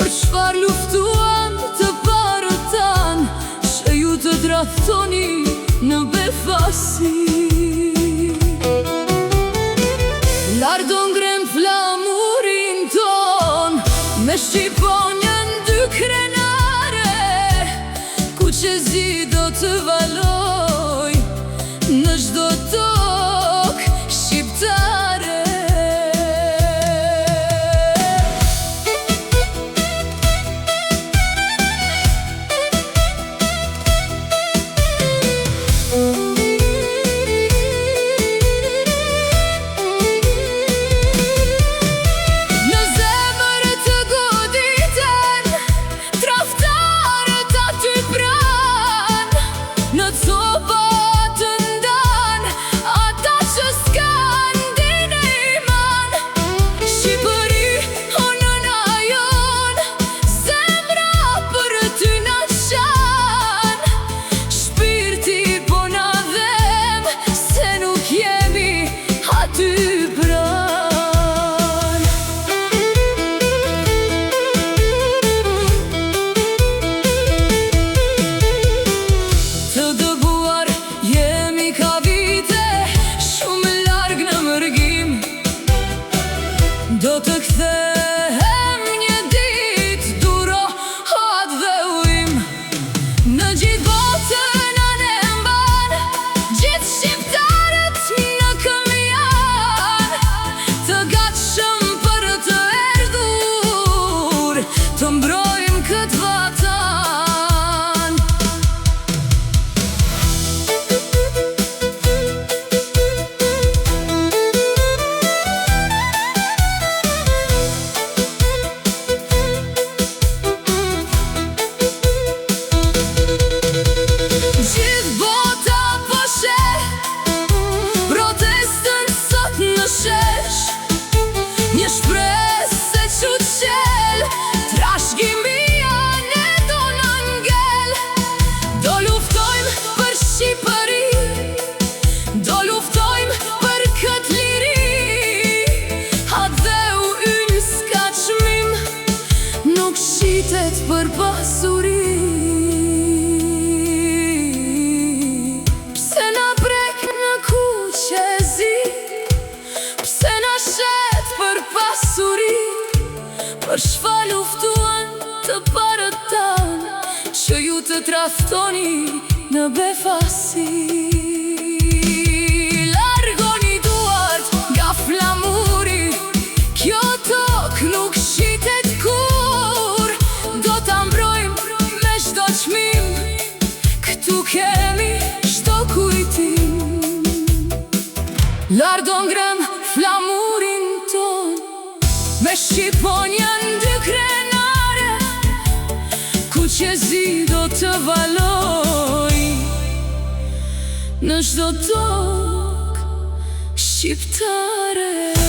Për çfarë luftuan të parët tan, që ju të tradhtoni në befasi. Lardo ngrem flamurin ton, me shqiponjën dy krenare, ku qezi do të valoj në çdo tokë shqiptare. Do të kthehem një ditë, duro, hat dhe ujim. Në gjithë botën anë e mban, gjithë shqiptarët në këmbë janë, të gatshëm për të erdhur, të mbrojmë këtë vatan. Një shpresë se që qel, trashëgimia ne do në ngel. Do luftojmë për Shqipëri, do luftojmë për këtë liri. Hat dhe u ynë s'ka çmim, nuk shitet për pasuri. Pse na brek në kuqezi, pse na shet për pasuri, për çfarë luftuan të parët tan, që ju të tradhtoni në befasi. Largoni duart nga flamuri, kjo tokë nuk shitet kur. Do ta mbrojmë me çdo çmim, këtu kemi çdo kujtim. Lardo ngrem flamurin ton, me shqiponjën dy krenare, ku qezi do të valoj në çdo tokë shqiptare.